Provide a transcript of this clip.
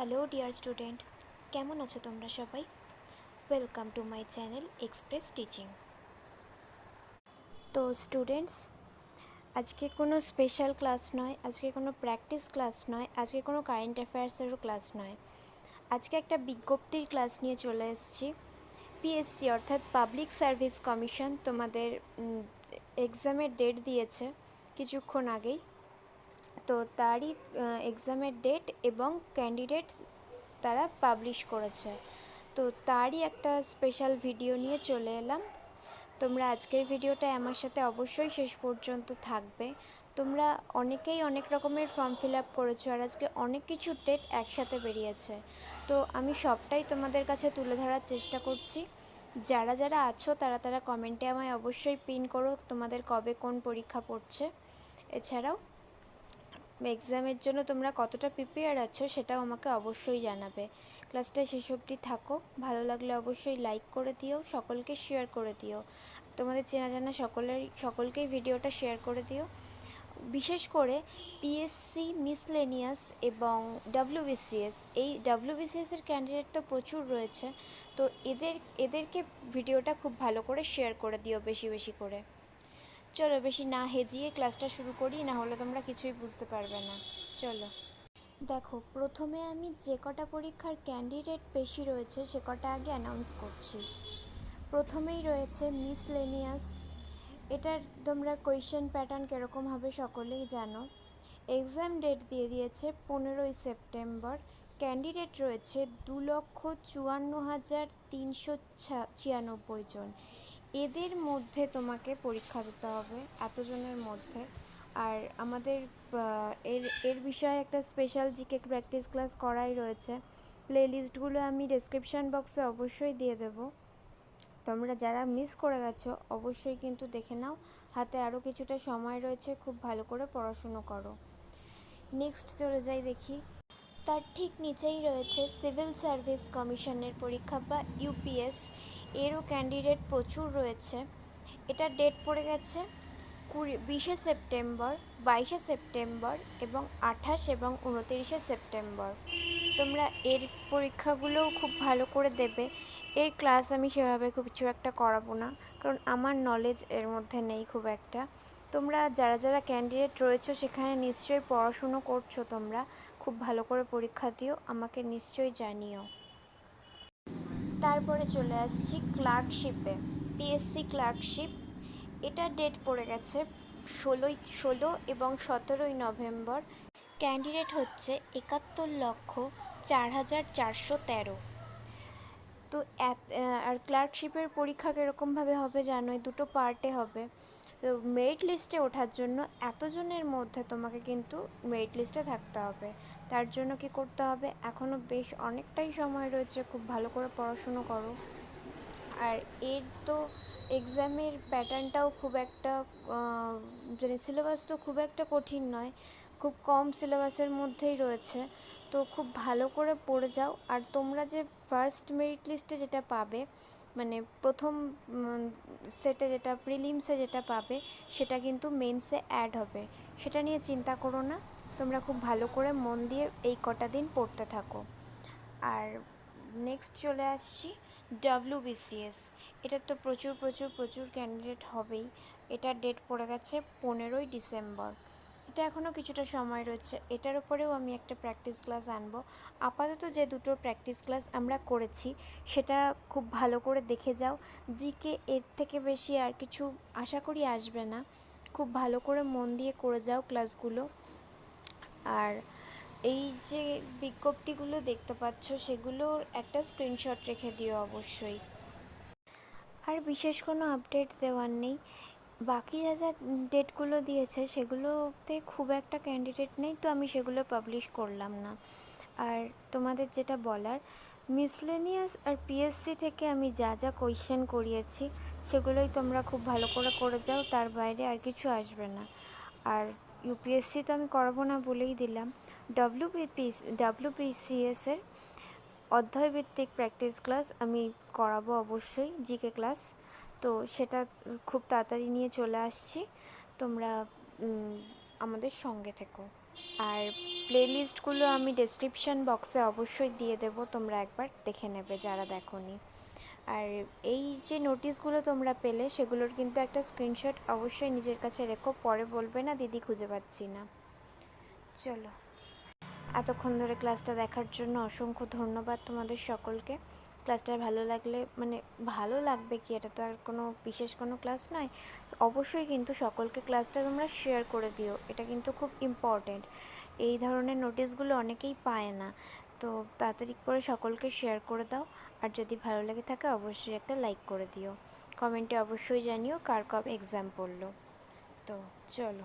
Hello dear student, কেমন আছো তোমরা সবাই? Welcome to my channel express teaching. তো স্টুডেন্টস, আজকে কোনো স্পেশাল ক্লাস নয়, আজকে কোনো প্র্যাকটিস ক্লাস নয়, আজকে কোনো কারেন্ট অ্যাফেয়ার্সেরও ক্লাস নয়। আজকে একটা বিজ্ঞপ্তির ক্লাস নিয়ে চলে এসেছি। পিএসসি অর্থাৎ পাবলিক সার্ভিস কমিশন তোমাদের এক্সামের ডেট দিয়েছে কিছুক্ষণ আগেই। তো তারই এক্সামের ডেট এবং ক্যান্ডিডেটস তারা পাবলিশ করেছে। তো তারই একটা স্পেশাল ভিডিও নিয়ে চলে এলাম। তোমরা আজকের ভিডিওটা আমার সাথে অবশ্যই শেষ পর্যন্ত থাকবে। তোমরা অনেকেই অনেক রকমের ফর্ম ফিল আপ করেছো, আর আজকে অনেক কিছু ডেট একসাথে বেরিয়েছে। তো আমি সবটাই তোমাদের কাছে তুলে ধরার চেষ্টা করছি। যারা যারা আছো তারা তারা কমেন্টে আমায় অবশ্যই পিন করো তোমাদের কবে কোন পরীক্ষা পড়ছে। এছাড়াও এক্সামের জন্য তোমরা কতটা প্রিপেয়ার আছো সেটাও আমাকে অবশ্যই জানাবে। ক্লাসটা শেষ অবধি থাকো। ভালো লাগলে অবশ্যই লাইক করে দিও, সকলকে শেয়ার করে দিও, তোমাদের চেনা জানা সকলকেই ভিডিওটা শেয়ার করে দিও। বিশেষ করে পিএসসি মিসলেনিয়াস এবং ডাব্লিউবিসিএস, এই ডাব্লিউবিসিএসের ক্যান্ডিডেট তো প্রচুর রয়েছে। তো এদেরকে ভিডিওটা খুব ভালো করে শেয়ার করে দিও বেশি বেশি করে। চলো বেশি না হেজিয়ে ক্লাসটা শুরু করি, না হলে তোমরা কিছুই বুঝতে পারবে না। চলো দেখো, প্রথমে আমি যে কটা পরীক্ষার ক্যান্ডিডেট বেশি রয়েছে সে কটা আগে অ্যানাউন্স করছি। প্রথমেই রয়েছে মিসলেনিয়াস। এটার তোমরা কোয়েশ্চেন প্যাটার্ন কীরকম হবে সকলেই জানো। এক্সাম ডেট দিয়ে দিয়েছে 15ই সেপ্টেম্বর। ক্যান্ডিডেট রয়েছে 2,54,396 জন। এদের মধ্যে তোমাকে পরীক্ষা দিতে হবে, এতজনের মধ্যে। আর আমাদের এর বিষয়ে একটা স্পেশাল জিকে প্র্যাকটিস ক্লাস করাই রয়েছে। প্লেলিস্টগুলো আমি ডেসক্রিপশান বক্সে অবশ্যই দিয়ে দেবো। তোমরা যারা মিস করে গেছো অবশ্যই কিন্তু দেখে নাও, হাতে আরও কিছুটা সময় রয়েছে, খুব ভালো করে পড়াশুনো করো। নেক্সট চলে যাই দেখি। তার ঠিক নিচেই রয়েছে সিভিল সার্ভিস কমিশনের পরীক্ষা বা ইউপিএস। এরও ক্যান্ডিডেট প্রচুর রয়েছে। এটার ডেট পড়ে গেছে 20শে সেপ্টেম্বর, 22শে সেপ্টেম্বর এবং 28 এবং 29শে সেপ্টেম্বর। তোমরা এর পরীক্ষাগুলোও খুব ভালো করে দেবে। এর ক্লাস আমি সেভাবে খুব কিছু একটা করাবো না, কারণ আমার নলেজ এর মধ্যে নেই খুব একটা। তোমরা যারা যারা ক্যান্ডিডেট রয়েছো সেখানে নিশ্চয়ই পড়াশুনো করছো, তোমরা খুব ভালো করে পরীক্ষা দিও, আমাকে নিশ্চয়ই জানিও। তারপরে চলে আসছি ক্লার্কশিপে, পিএসসি ক্লার্কশিপ। এটার ডেট পড়ে গেছে 16 এবং 17ই নভেম্বর। ক্যান্ডিডেট হচ্ছে 71,04,413। তো আর ক্লার্কশিপের পরীক্ষা কীরকমভাবে হবে জানোই, দুটো পার্টে হবে। তো মেরিট লিস্টে ওঠার জন্য এতজনের মধ্যে তোমাকে কিন্তু মেরিট লিস্টে থাকতে হবে। তার জন্য কি করতে হবে, এখনও বেশ অনেকটাই সময় রয়েছে, খুব ভালো করে পড়াশুনো করো। আর এর তো এক্সামের প্যাটার্নটাও খুব একটা সিলেবাস তো খুব একটা কঠিন নয়, খুব কম সিলেবাসের মধ্যেই রয়েছে। তো খুব ভালো করে পড়ে যাও। আর তোমরা যে ফার্স্ট মেরিট লিস্টে যেটা পাবে, মানে প্রথম সেটে যেটা প্রিলিমসে যেটা পাবে, সেটা কিন্তু মেন্সে অ্যাড হবে। সেটা নিয়ে চিন্তা করো না, তোমরা খুব ভালো করে মন দিয়ে এই কটা দিন পড়তে থাকো। আর নেক্সট চলে আসছি ডাব্লিউবিসিএস। এটার তো প্রচুর প্রচুর প্রচুর ক্যান্ডিডেট হবেই। এটার ডেট পড়ে গেছে 15ই ডিসেম্বর। এটা এখনও কিছুটা সময় রয়েছে, এটার উপরেও আমি একটা প্র্যাকটিস ক্লাস আনবো। আপাতত যে দুটো প্র্যাকটিস ক্লাস আমরা করেছি সেটা খুব ভালো করে দেখে যাও। জিকে এর থেকে বেশি আর কিছু আশা করি আসবে না, খুব ভালো করে মন দিয়ে করে যাও ক্লাসগুলো। আর এই যে বিজ্ঞপ্তিগুলো দেখতে পাচ্ছ সেগুলোর একটা স্ক্রিনশট রেখে দিও অবশ্যই। আর বিশেষ কোনো আপডেট দেওয়ার নেই। বাকি যা যা ডেটগুলো দিয়েছে সেগুলোতে খুব একটা ক্যান্ডিডেট নেই, তো আমি সেগুলো পাবলিশ করলাম না। আর তোমাদের যেটা বলার, মিসলেনিয়াস আর পিএসসি থেকে আমি যা যা কোয়েশ্চেন করিয়েছি সেগুলোই তোমরা খুব ভালো করে করে যাও, তার বাইরে আর কিছু আসবে না। আর ইউপিএসসি তো আমি করাবো না বলেই দিলাম। ডাব্লিউবিসিএসের অধ্যায়ভিত্তিক প্র্যাকটিস ক্লাস আমি করাবো অবশ্যই, জিকে ক্লাস। তো সেটা খুব তাড়াতাড়ি নিয়ে চলে আসছি, তোমরা আমাদের সঙ্গে থেকো। আর প্লেলিস্টগুলো আমি ডেসক্রিপশান বক্সে অবশ্যই দিয়ে দেবো, তোমরা একবার দেখে নেবে যারা দেখোনি। আর এই যে নোটিশগুলো তোমরা পেলে সেগুলোর কিন্তু একটা স্ক্রিনশট অবশ্যই নিজের কাছে রেখো, পরে বলবে না দিদি খুঁজে পাচ্ছি না। চলো, এতক্ষণ ধরে ক্লাসটা দেখার জন্য অসংখ্য ধন্যবাদ তোমাদের সকলকে। ক্লাসটা ভালো লাগলে, মানে ভালো লাগবে কি, এটা তো আর কোনো বিশেষ কোনো ক্লাস নয়, অবশ্যই কিন্তু সকলকে ক্লাসটা তোমরা শেয়ার করে দিও, এটা কিন্তু খুব ইম্পর্টেন্ট। এই ধরনের নোটিশগুলো অনেকেই পায় না, তো তাড়াতাড়ি করে সকলকে শেয়ার করে দাও। আর যদি ভালো লেগে থাকে অবশ্যই একটা লাইক করে দিও। কমেন্টে অবশ্যই জানিও কার কবে এক্সাম পড়লো। তো চলো।